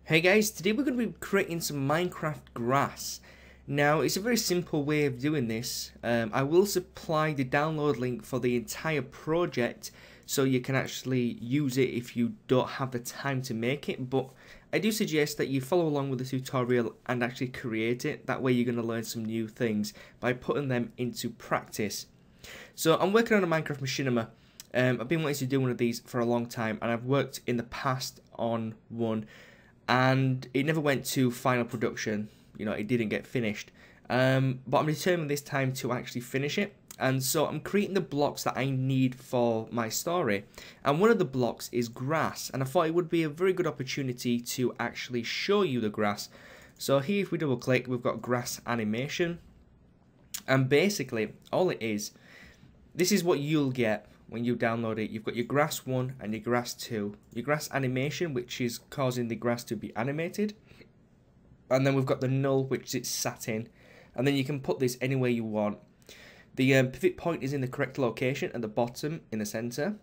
Hey guys, today we're going to be creating some Minecraft grass. Now, it's a very simple way of doing this. I will supply the download link for the entire project so you can actually use it if you don't have the time to make it, but I do suggest that you follow along with the tutorial and actually create it. That way you're going to learn some new things by putting them into practice. So I'm working on a Minecraft machinima. I've been wanting to do one of these for a long time, and I've worked in the past on one, and it never went to final production. You know, it didn't get finished. But I'm determined this time to actually finish it, and so I'm creating the blocks that I need for my story. And one of the blocks is grass, and I thought it would be a very good opportunity to actually show you the grass. So here, if we double click, we've got grass animation, and basically all it is, this is what you'll get when you download it. You've got your grass 1 and your grass 2. Your grass animation, which is causing the grass to be animated. And then we've got the null, which it's sat in. And then you can put this anywhere you want. The pivot point is in the correct location at the bottom in the center.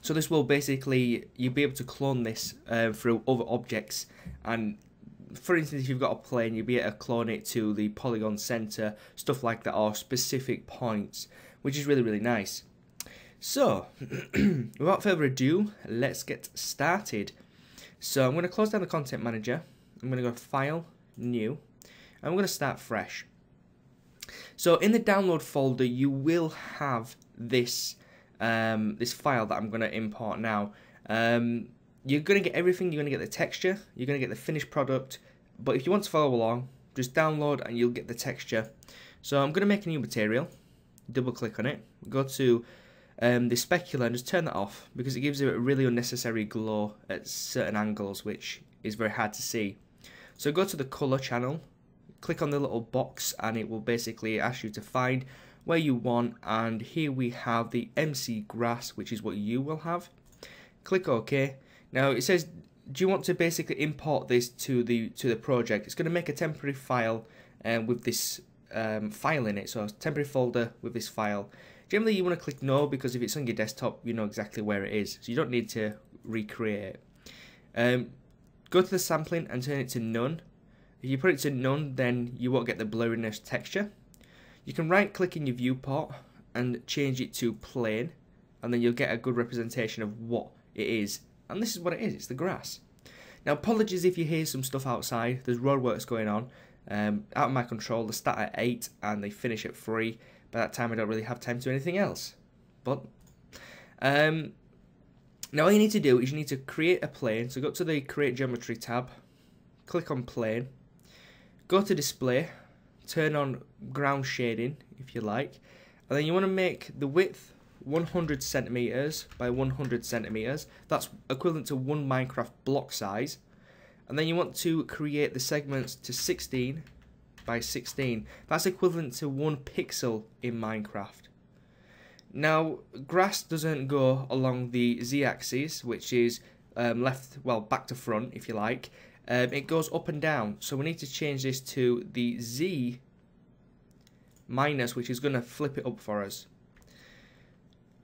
So this will basically, you'll be able to clone this through other objects. And for instance, if you've got a plane, you'll be able to clone it to the polygon center, stuff like that, or specific points, which is really, really nice. So, without further ado, let's get started. So I'm going to close down the content manager. I'm going to go to File, New, and I'm going to start fresh. So in the download folder, you will have this this file that I'm going to import now. You're going to get everything. You're going to get the texture. You're going to get the finished product. But if you want to follow along, just download and you'll get the texture. So I'm going to make a new material. Double click on it. Go to the specular and just turn that off, because it gives it a really unnecessary glow at certain angles, which is very hard to see. So go to the color channel, click on the little box, and it will basically ask you to find where you want, and here we have the MC grass, which is what you will have. Click OK. Now it says, do you want to basically import this to the project? It's going to make a temporary file with this file in it, so a temporary folder with this file. Generally you want to click no, because if it's on your desktop you know exactly where it is, so you don't need to recreate it. Go to the sampling and turn it to none. If you put it to none, then you won't get the blurriness texture. You can right click in your viewport and change it to plain, and then you'll get a good representation of what it is, and this is what it is. It's the grass. Now apologies if you hear some stuff outside, there's roadworks going on. Out of my control. They start at 8 and they finish at 3. By that time I don't really have time to do anything else. But now all you need to do is you need to create a plane. So go to the Create Geometry tab, click on Plane, go to Display, turn on Ground Shading if you like, and then you want to make the width 100 centimeters by 100 centimeters. That's equivalent to 1 Minecraft block size. And then you want to create the segments to 16 by 16. That's equivalent to 1 pixel in Minecraft. Now, grass doesn't go along the z-axis, which is back to front, if you like. It goes up and down. So we need to change this to the z minus, which is going to flip it up for us.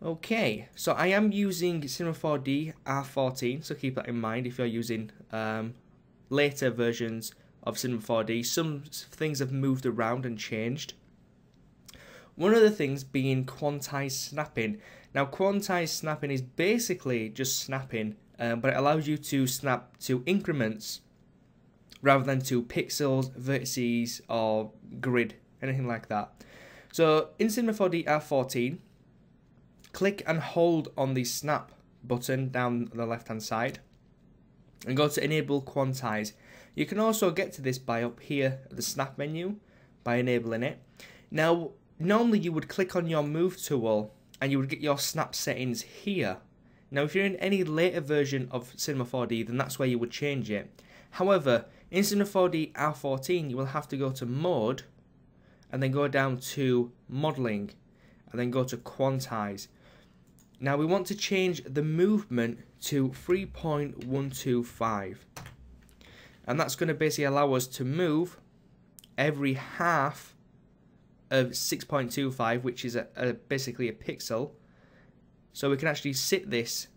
Okay, so I am using Cinema 4D R14, so keep that in mind if you're using later versions of Cinema 4D. Some things have moved around and changed. One of the things being quantized snapping. Now quantized snapping is basically just snapping, but it allows you to snap to increments rather than to pixels, vertices, or grid, anything like that. So in Cinema 4D R14, click and hold on the snap button down the left hand side and go to enable quantize. You can also get to this by up here at the snap menu by enabling it. Now normally you would click on your move tool and you would get your snap settings here. Now if you're in any later version of Cinema 4D, then that's where you would change it. However, in Cinema 4D R14 you will have to go to mode and then go down to modeling and then go to quantize. Now we want to change the movement to 3.125, and that's going to basically allow us to move every half of 6.25, which is basically a pixel. So we can actually sit this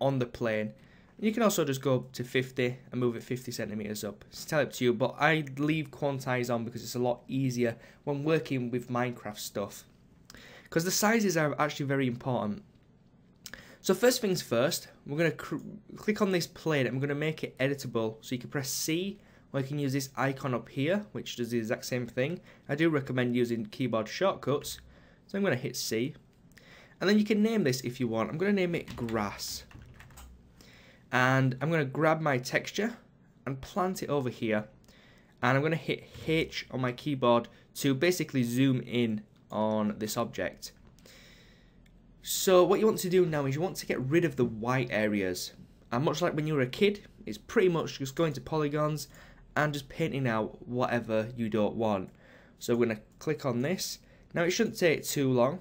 on the plane You can also just go up to 50 and move it 50 centimeters up. It's entirely up to you, but I leave quantize on because it's a lot easier when working with Minecraft stuff. Because the sizes are actually very important. So first things first, we're going to click on this plane and we're going to make it editable. So you can press C, or you can use this icon up here, which does the exact same thing. I do recommend using keyboard shortcuts. So I'm going to hit C. And then you can name this if you want. I'm going to name it grass. And I'm going to grab my texture and plant it over here. And I'm going to hit H on my keyboard to basically zoom in on this object. So what you want to do now is you want to get rid of the white areas. And much like when you were a kid, it's pretty much just going to polygons and just painting out whatever you don't want. So we're going to click on this. Now it shouldn't take too long,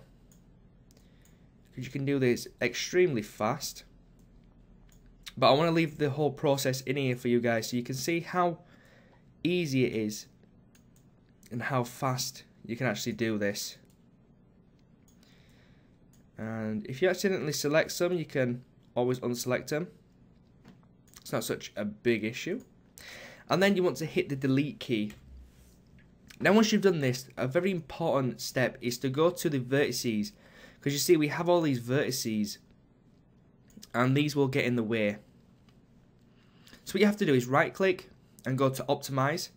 because you can do this extremely fast. But I want to leave the whole process in here for you guys so you can see how easy it is and how fast you can actually do this. And if you accidentally select some, you can always unselect them. It's not such a big issue. And then you want to hit the delete key. Now once you've done this, a very important step is to go to the vertices, because you see we have all these vertices and these will get in the way. So what you have to do is right click and go to optimize.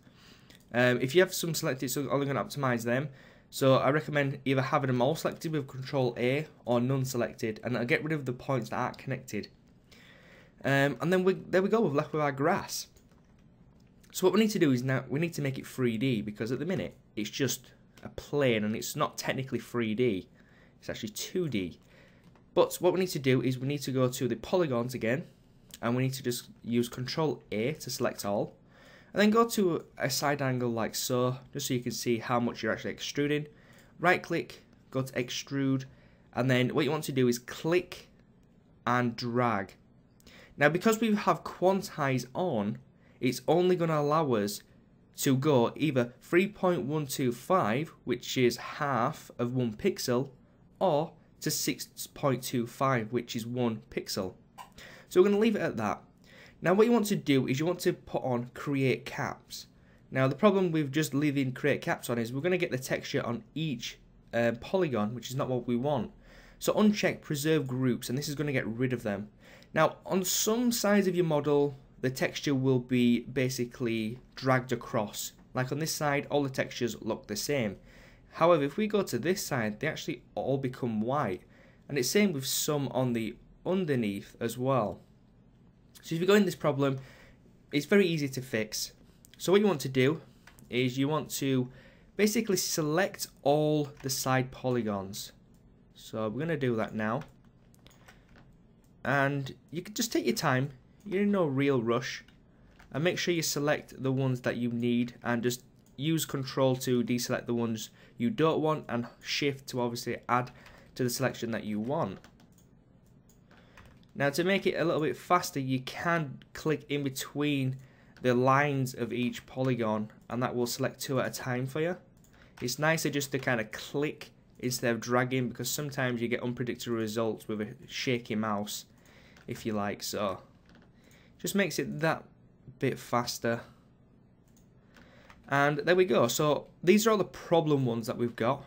If you have some selected, so only going to optimize them. So I recommend either having them all selected with Control A or none selected, and I'll get rid of the points that aren't connected. And then there we go, we've left with our grass. So what we need to do is now we need to make it 3D, because at the minute it's just a plane and it's not technically 3D, it's actually 2D. But what we need to do is we need to go to the polygons again, and we need to just use Control A to select all, and then go to a side angle like so, just so you can see how much you're actually extruding. Right click, go to extrude, and then what you want to do is click and drag. Now because we have quantize on, it's only going to allow us to go either 3.125, which is half of 1 pixel, or to 6.25, which is 1 pixel. So we're going to leave it at that. Now what you want to do is you want to put on create caps. Now the problem with just leaving create caps on is we're going to get the texture on each polygon, which is not what we want. So uncheck preserve groups, and this is going to get rid of them. Now on some sides of your model, the texture will be basically dragged across. Like on this side, all the textures look the same. However, if we go to this side, they actually all become white. And it's same with some on the underneath as well. So if you go in this problem, it's very easy to fix. So what you want to do is you want to basically select all the side polygons. So we're going to do that now. And you can just take your time. You're in no real rush, and make sure you select the ones that you need, and just use Control to deselect the ones you don't want, and Shift to obviously add to the selection that you want. Now to make it a little bit faster, you can click in between the lines of each polygon, and that will select 2 at a time for you. It's nicer just to kind of click instead of dragging, because sometimes you get unpredictable results with a shaky mouse, if you like. So just makes it that bit faster. And there we go. So these are all the problem ones that we've got.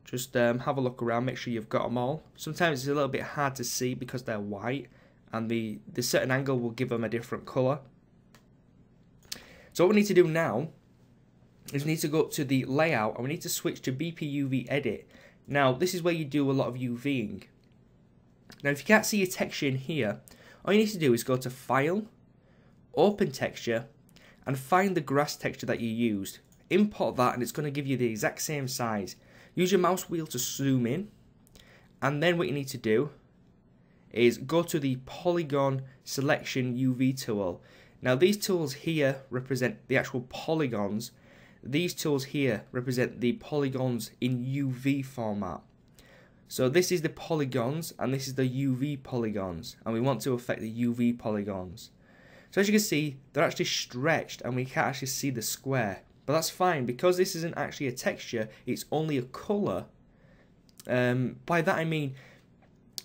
Just have a look around, make sure you've got them all. Sometimes it's a little bit hard to see because they're white, and the certain angle will give them a different colour. So what we need to do now is we need to go up to the layout, and we need to switch to BPUV edit. Now this is where you do a lot of UVing. Now if you can't see your texture in here, all you need to do is go to File, Open Texture, and find the grass texture that you used. Import that, and it's going to give you the exact same size. Use your mouse wheel to zoom in, and then what you need to do is go to the Polygon Selection UV tool. Now these tools here represent the actual polygons. These tools here represent the polygons in UV format. So this is the polygons, and this is the UV polygons, and we want to affect the UV polygons. So as you can see, they're actually stretched, and we can't actually see the square. But that's fine, because this isn't actually a texture, it's only a colour. By that I mean,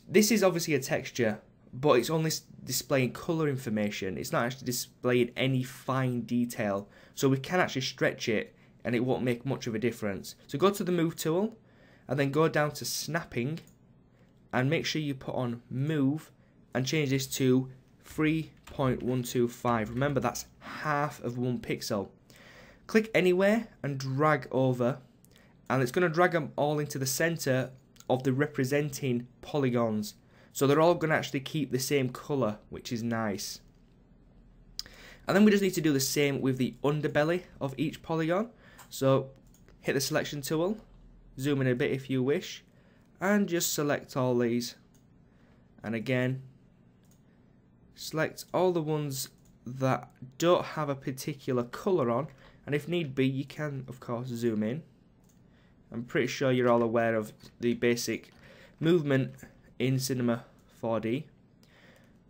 this is obviously a texture, but it's only displaying colour information. It's not actually displaying any fine detail, so we can actually stretch it and it won't make much of a difference. So go to the move tool and then go down to snapping and make sure you put on move and change this to 3.125. Remember, that's half of 1 pixel. Click anywhere and drag over, and it's going to drag them all into the center of the representing polygons. So they're all going to actually keep the same color, which is nice. And then we just need to do the same with the underbelly of each polygon. So hit the selection tool, zoom in a bit if you wish, and just select all these. And again, select all the ones that don't have a particular color on, and if need be you can of course zoom in. I'm pretty sure you're all aware of the basic movement in Cinema 4D.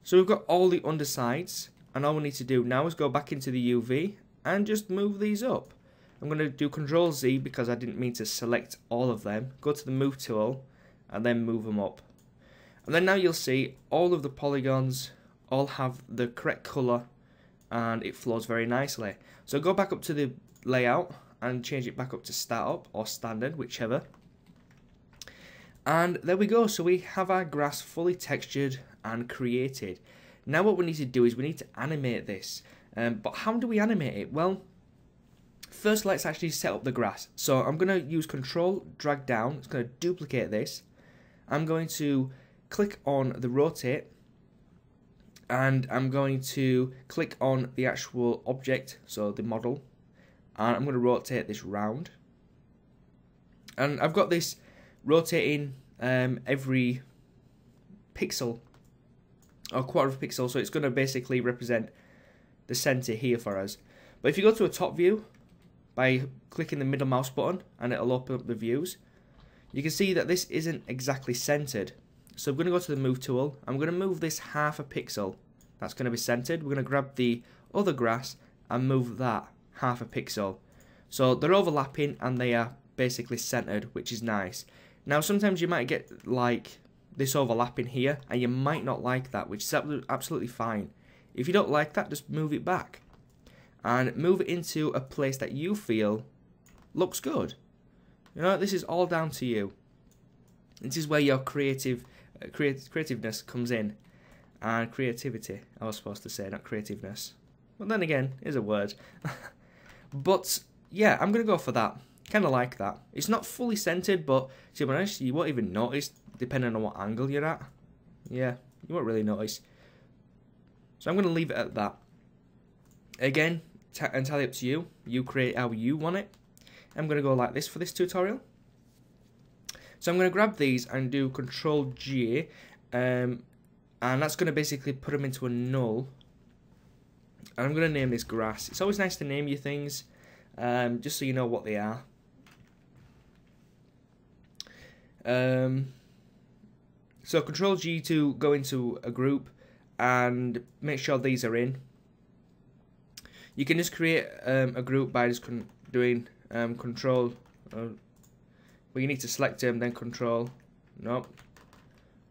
So we've got all the undersides, and all we need to do now is go back into the UV and just move these up. I'm going to do Control Z because I didn't mean to select all of them. Go to the move tool and then move them up. And then now you'll see all of the polygons all have the correct colour and it flows very nicely. So go back up to the layout and change it back up to startup or standard, whichever. And there we go, so we have our grass fully textured and created. Now what we need to do is we need to animate this. But how do we animate it? Well, first let's actually set up the grass. So I'm going to use Control, drag down, it's going to duplicate this. I'm going to click on the rotate, and I'm going to click on the actual object, so the model, and I'm going to rotate this round. And I've got this rotating every pixel, or quarter of a pixel, so it's going to basically represent the center here for us. But if you go to a top view by clicking the middle mouse button, and it'll open up the views, you can see that this isn't exactly centered. So I'm going to go to the move tool, I'm going to move this half a pixel, that's going to be centered. We're going to grab the other grass and move that half a pixel. So they're overlapping and they are basically centered, which is nice. Now sometimes you might get like this overlapping here, and you might not like that, which is absolutely fine. If you don't like that, just move it back and move it into a place that you feel looks good. You know, this is all down to you. This is where your creativeness comes in, and creativity, I was supposed to say, not creativeness. But then again, is a word. But yeah, I'm gonna go for that. Kind of like that. It's not fully centered, but to be honest, you won't even notice depending on what angle you're at. Yeah, you won't really notice. So I'm gonna leave it at that. Again, entirely up to you. You create how you want it. I'm gonna go like this for this tutorial. So I'm going to grab these and do Control G, and that's going to basically put them into a null. And I'm going to name this grass. It's always nice to name your things, just so you know what they are. So Control G to go into a group and make sure these are in. You can just create a group by just doing Control. Well, you need to select them, then Control. Nope.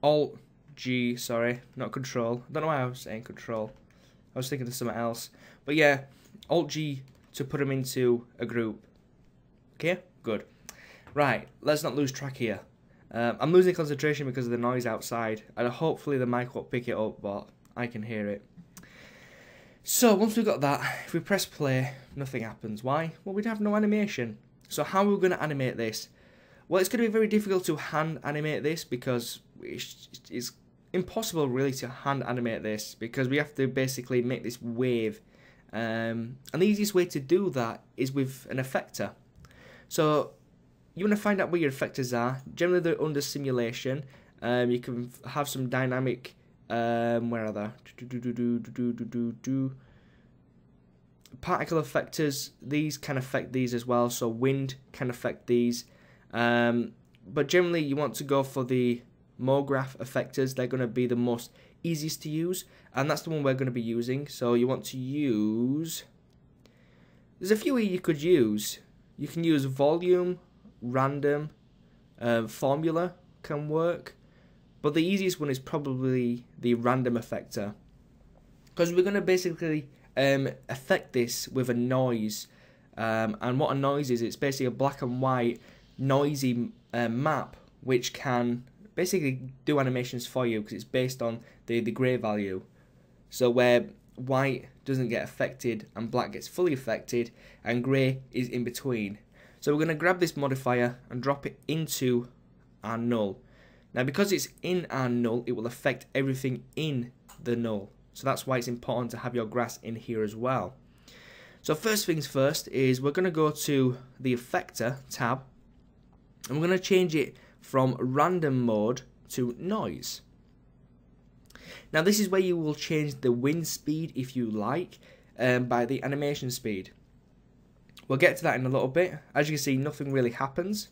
Alt G, sorry, not Control. I don't know why I was saying Control. I was thinking of something else. But yeah, Alt G to put them into a group. Okay, good. Right, let's not lose track here. I'm losing concentration because of the noise outside, and hopefully the mic won't pick it up, but I can hear it. So once we've got that, if we press play, nothing happens. Why? Well, we'd have no animation. So how are we going to animate this? Well, it's going to be very difficult to hand animate this because it's impossible really to hand animate this, because we have to basically make this wave. And the easiest way to do that is with an effector. So you want to find out where your effectors are. Generally they're under simulation. You can have some dynamic, where are they? Particle effectors, these can affect these as well, so wind can affect these. But generally you want to go for the MoGraph effectors. They're going to be the most easiest to use, and that's the one we're going to be using. So you want to use, there's a few here you could use. You can use volume, random, formula can work. but the easiest one is probably the random effector, because we're going to basically affect this with a noise. And what a noise is, it's basically a black and white noisy map which can basically do animations for you, because it's based on the grey value. So where white doesn't get affected and black gets fully affected and grey is in between. So we're going to grab this modifier and drop it into our null. Now because it's in our null, it will affect everything in the null. So that's why it's important to have your grass in here as well. So first things first is we're going to go to the effector tab and we're going to change it from random mode to noise. Now this is where you will change the wind speed if you like by the animation speed. We'll get to that in a little bit. As you can see, nothing really happens.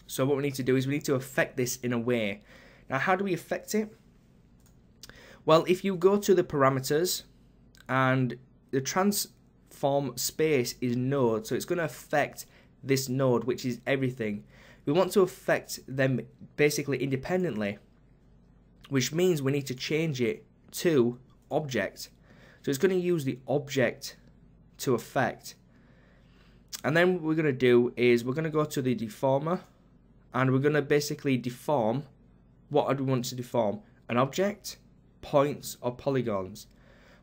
So what we need to do is we need to affect this in a way. Now how do we affect it? Well, if you go to the parameters and the transform space is node, so it's going to affect this node, which is everything. We want to affect them basically independently, which means we need to change it to object. So it's going to use the object to affect. And then what we're going to do is we're going to go to the deformer and we're going to basically deform. What do we want to deform? An object, points, or polygons?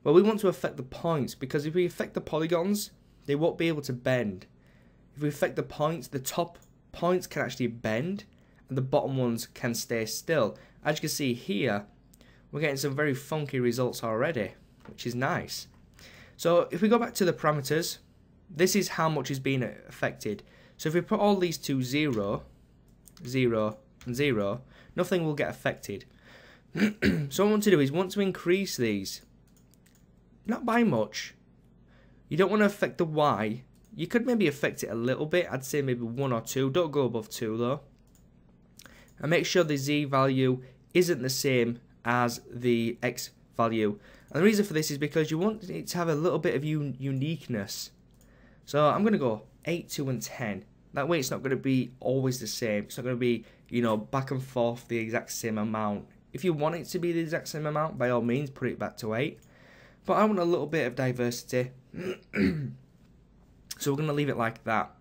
Well, we want to affect the points, because if we affect the polygons, they won't be able to bend. If we affect the points, the top points can actually bend and the bottom ones can stay still. As you can see here, we're getting some very funky results already, which is nice. So if we go back to the parameters, this is how much is being affected. So if we put all these to 0, 0, and 0, nothing will get affected. So what I want to do is want to increase these, not by much. You don't want to affect the Y. You could maybe affect it a little bit. I'd say maybe 1 or 2. Don't go above 2 though. And make sure the Z value isn't the same as the X value. And the reason for this is because you want it to have a little bit of uniqueness. So I'm going to go 8, 2, and 10. That way it's not going to be always the same. It's not going to be, you know, back and forth the exact same amount. If you want it to be the exact same amount, by all means, put it back to 8. But I want a little bit of diversity. So we're going to leave it like that.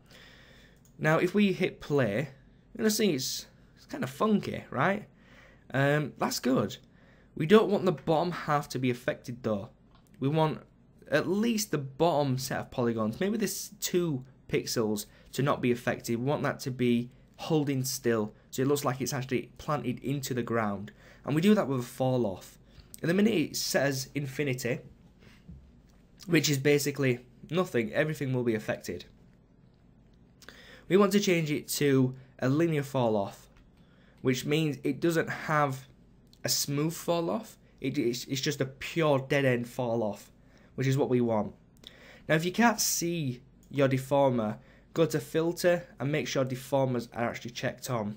Now, if we hit play, you're going to see it's kind of funky, right? That's good. We don't want the bottom half to be affected, though. We want at least the bottom set of polygons, maybe this 2 pixels, to not be affected. We want that to be holding still, so it looks like it's actually planted into the ground. And we do that with a fall off. And the minute it says infinity, which is basically nothing, everything will be affected. We want to change it to a linear fall off, which means it doesn't have a smooth fall off. It's just a pure dead end fall off, which is what we want. Now if you can't see your deformer, go to filter and make sure deformers are actually checked on.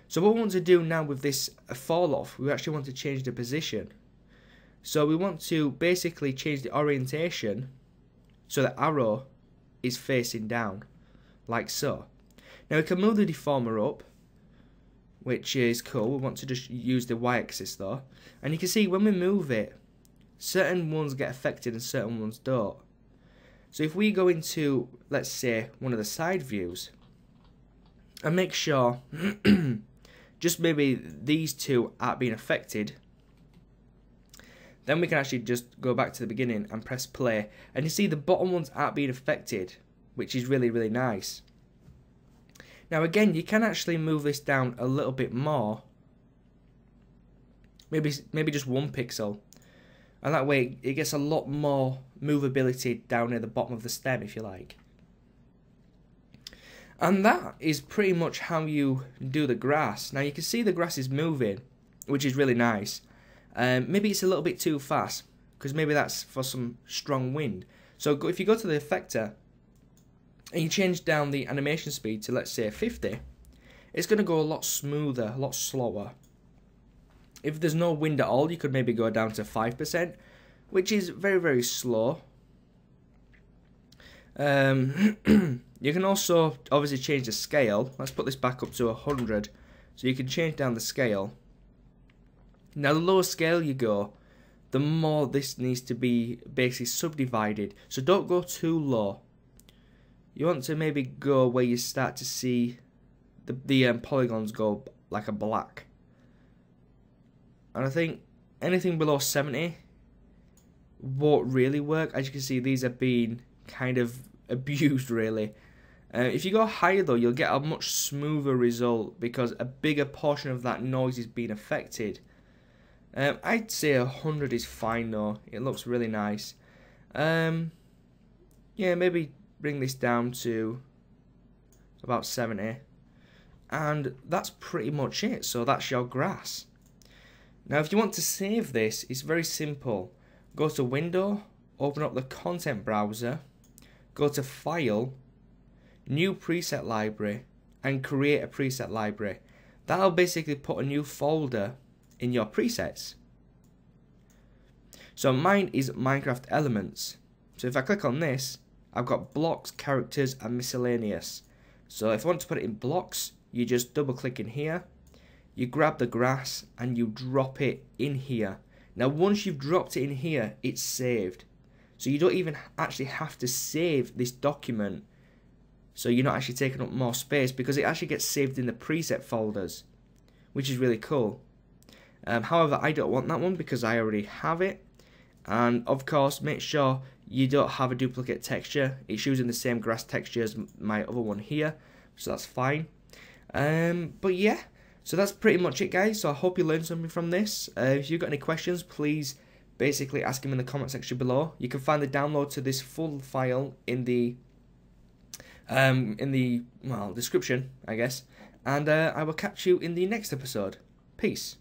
So what we want to do now with this fall off, we actually want to change the position. So we want to basically change the orientation so the arrow is facing down, like so. Now we can move the deformer up, which is cool. We want to just use the y-axis though. And you can see when we move it, certain ones get affected and certain ones don't. So if we go into, let's say, one of the side views, and make sure just maybe these two aren't being affected, then we can actually just go back to the beginning and press play. And you see the bottom ones aren't being affected, which is really, really nice. Now again, you can actually move this down a little bit more. Maybe just 1 pixel. And that way it gets a lot more movability down near the bottom of the stem, if you like. And that is pretty much how you do the grass. Now you can see the grass is moving, which is really nice. Maybe it's a little bit too fast, because maybe that's for some strong wind. So if you go to the effector and you change down the animation speed to, let's say, 50, it's going to go a lot smoother, a lot slower. If there's no wind at all, you could maybe go down to 5%, which is very, very slow. You can also obviously change the scale. Let's put this back up to 100, So you can change down the scale. Now the lower scale you go, the more this needs to be basically subdivided. So don't go too low. You want to maybe go where you start to see the polygons go like a black. And I think anything below 70 won't really work. As you can see, these are being kind of abused really. If you go higher though, you'll get a much smoother result because a bigger portion of that noise is being affected. I'd say 100 is fine though. It looks really nice. Yeah, maybe bring this down to about 70. And that's pretty much it. So that's your grass. Now if you want to save this, it's very simple. Go to Window, open up the content browser, go to File, New Preset Library, and create a preset library. That'll basically put a new folder in your presets. So mine is Minecraft Elements. So if I click on this, I've got blocks, characters, and miscellaneous. So if I want to put it in blocks, you just double click in here, you grab the grass and you drop it in here. Now once you've dropped it in here, it's saved. So you don't even actually have to save this document. So you're not actually taking up more space because it actually gets saved in the preset folders, which is really cool. However, I don't want that one because I already have it. And of course, make sure you don't have a duplicate texture. It's using the same grass texture as my other one here, so that's fine. But yeah, so that's pretty much it, guys. So I hope you learned something from this. If you've got any questions, please basically ask them in the comment section below. You can find the download to this full file in the description, I guess. And I will catch you in the next episode. Peace.